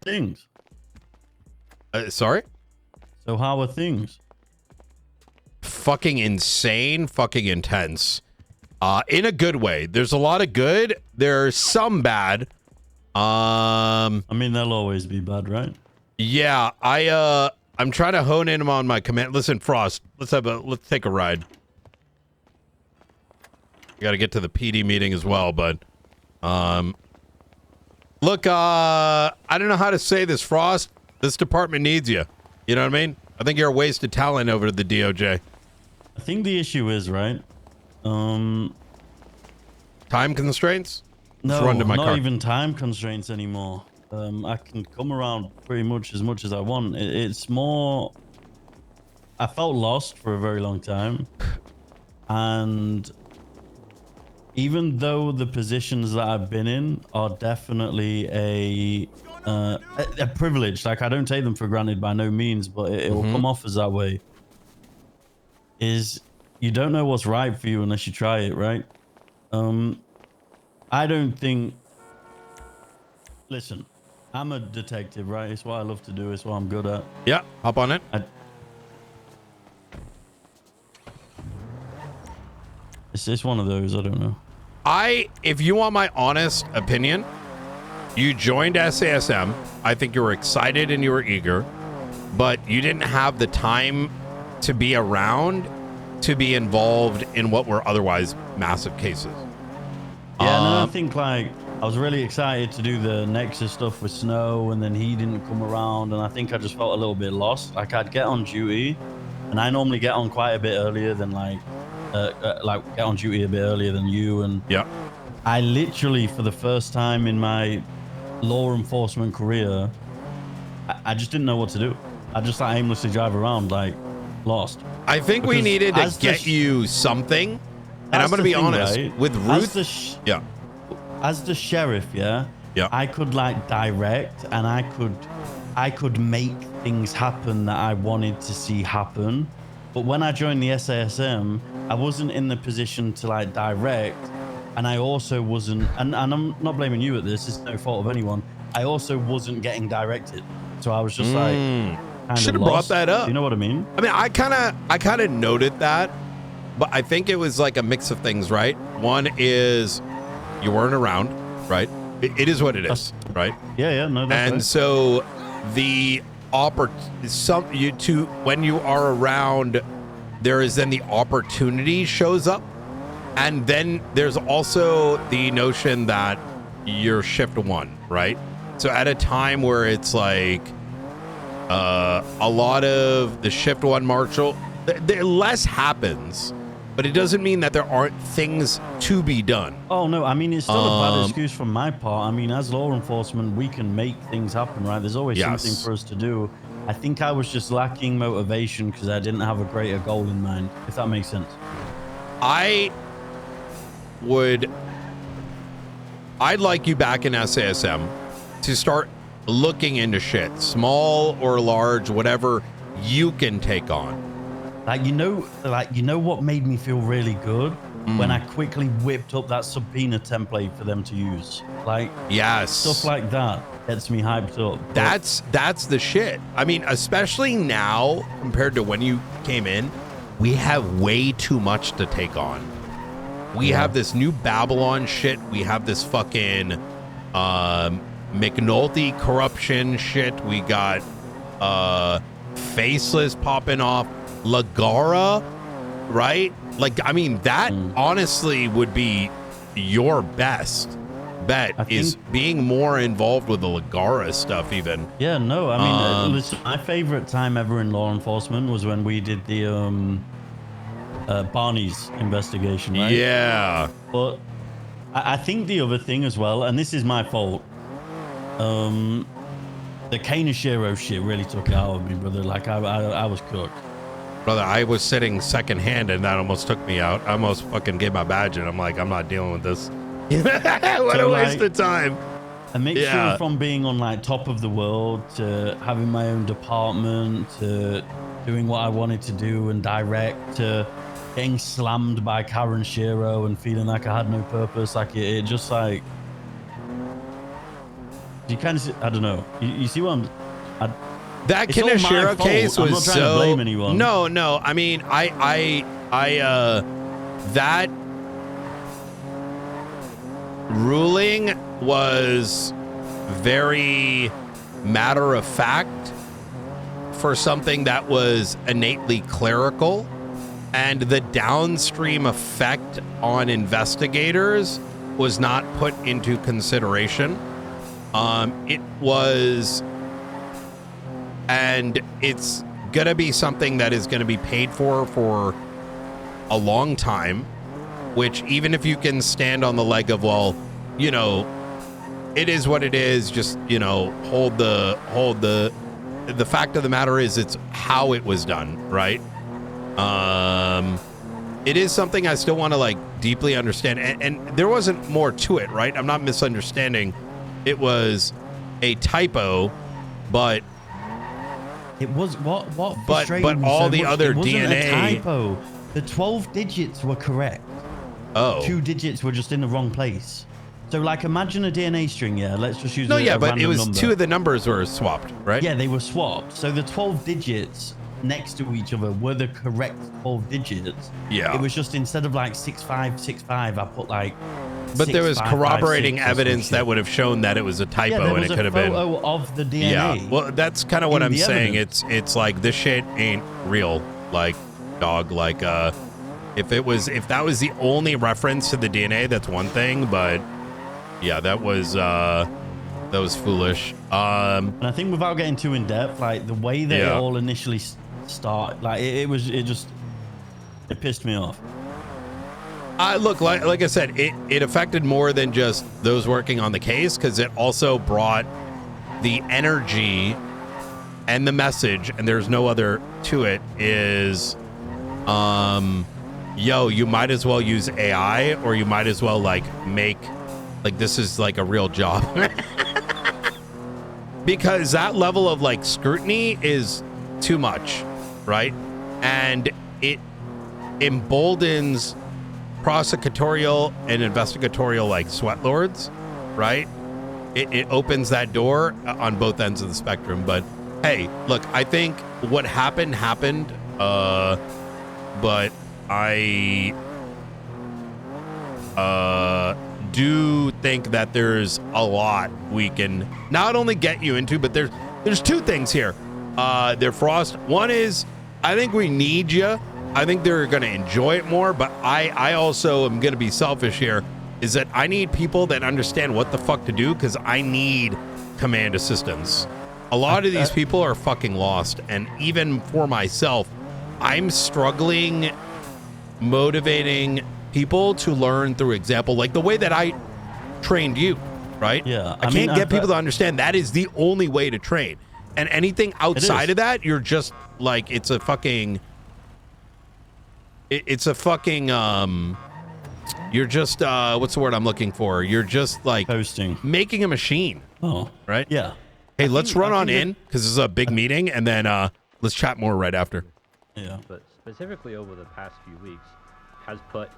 Things. Sorry? So how are things? Fucking insane, fucking intense. In a good way. There's a lot of good. There's some bad. I mean, they'll always be bad, right? Yeah, I'm trying to hone in on my command. Listen, Frost, let's take a ride. We got to get to the PD meeting as well, but look, I don't know how to say this, Frost. This department needs you. You know what I mean? I think you're a wasted talent over at the DOJ. I think the issue is, right? Time constraints? No, run to my not car. even time constraints anymore. I can come around pretty much as I want. It's more... I felt lost for a very long time. And even though the positions that I've been in are definitely a privilege, like I don't take them for granted by no means, but it will come off as that way, is you don't know what's right for you unless you try it, right? I don't think... Listen, I'm a detective, right? It's what I love to do. It's what I'm good at. Yeah, hop on it. It's one of those, I don't know. If you want my honest opinion, you joined SASM. I think you were excited and you were eager, but you didn't have the time to be around to be involved in what were otherwise massive cases. Yeah, no, I think like I was really excited to do the Nexus stuff with Snow, and then he didn't come around, and I think I just felt a little bit lost. Like I'd get on duty, and I normally get on quite a bit earlier than like get on duty a bit earlier than you, and yeah, I literally for the first time in my law enforcement career, I just didn't know what to do. I just like aimlessly drive around like lost. I think we needed to get you something. And I'm going to be honest, right? With Ruth, as the sheriff, I could like direct, and I could make things happen that I wanted to see happen. But when I joined the SASM, I wasn't in the position to like direct, and I also wasn't, and I'm not blaming you at this, it's no fault of anyone. I also wasn't getting directed. So I was just like, should have brought that up. You know what I mean? I mean, I kind of noted that. But I think it was like a mix of things, right? One is you weren't around, right? It is what it is, right? Yeah, no, that's and right. so the when you are around, there is then the opportunity shows up, and then there's also the notion that you're shift one, right? So at a time where it's like a lot of the shift one marshal, less happens. But it doesn't mean that there aren't things to be done. Oh, no. I mean, it's still a bad excuse from my part. I mean, as law enforcement, we can make things happen, right? There's always something for us to do. I think I was just lacking motivation because I didn't have a greater goal in mind, if that makes sense. I'd like you back in SASM to start looking into shit, small or large, whatever you can take on. Like, you know what made me feel really good? When I quickly whipped up that subpoena template for them to use. Like, stuff like that gets me hyped up. That's the shit. I mean, especially now compared to when you came in, we have way too much to take on. We have this new Babylon shit. We have this fucking McNulty corruption shit. We got Faceless popping off. Lagara, right? Like, I mean, that honestly would be your best bet, is being more involved with the Lagara stuff even. Yeah, no, I mean, listen, my favorite time ever in law enforcement was when we did the Barney's investigation, right? Yeah. But I think the other thing as well, and this is my fault, the Kaneshiro shit really took it out of me, brother. Like, I was cooked. Brother, I was sitting second hand and that almost took me out. I almost fucking gave my badge and I'm like, I'm not dealing with this. What a waste of time. A mixture from being on like top of the world to having my own department to doing what I wanted to do and direct to getting slammed by Karen Shiro and feeling like I had no purpose. Like it just like, You kind of, I don't know. You see what I, That it's all my Kaneshiro fault. case I'm was not trying to so. blame anyone. No. I mean, that ruling was very matter of fact for something that was innately clerical, and the downstream effect on investigators was not put into consideration. It was, and it's gonna be something that is gonna be paid for a long time, which even if you can stand on the leg of, well, you know, it is what it is, just, you know, hold the fact of the matter is it's how it was done, right? It is something I still want to like deeply understand, and there wasn't more to it, right? I'm not misunderstanding. It was a typo, but it was what but frustrated me all so the much, other it wasn't DNA. a typo. The 12 digits were correct. Oh, 2 digits were just in the wrong place. So like, imagine a DNA string. Yeah, let's just use no, a yeah, but it random was number. 2 of the numbers were swapped, right? Yeah, they were swapped. So the 12 digits next to each other were the correct 12 digits. Yeah. It was just, instead of like 6565, I put like. But there was 6556 corroborating or some evidence shit. that would have shown that it was a typo, Yeah, there and was it could a have been. photo of the DNA. Yeah, well, that's kind of what in I'm the saying. evidence. It's like this shit ain't real, like, dog. Like, if that was the only reference to the DNA, that's one thing, but yeah, that was foolish. And I think, without getting too in depth, like the way that it Yeah. all initially started, like it pissed me off. Look, like I said, it affected more than just those working on the case, because it also brought the energy and the message, and there's no other to it, is, yo, you might as well use AI, or you might as well like make, like, this is like a real job. Because that level of like scrutiny is too much, right? And it emboldens prosecutorial and investigatorial like sweat lords, right? It opens that door on both ends of the spectrum. But hey, look, I think what happened, but I do think that there's a lot we can not only get you into, but there's 2 things here. There, Frost. One is, I think we need you. I think they're going to enjoy it more, but I also am going to be selfish here, is that I need people that understand what the fuck to do, because I need command assistance. A lot of these people are fucking lost, and even for myself, I'm struggling motivating people to learn through example, like the way that I trained you, right? Yeah, I can't get people to understand that is the only way to train, and anything outside of that, you're just like, it's a fucking you're just what's the word I'm looking for? You're just like Posting. making a machine. Oh, right? Yeah. Hey, let's run on in, because this is a big meeting, and then let's chat more right after. Yeah. But specifically over the past few weeks has put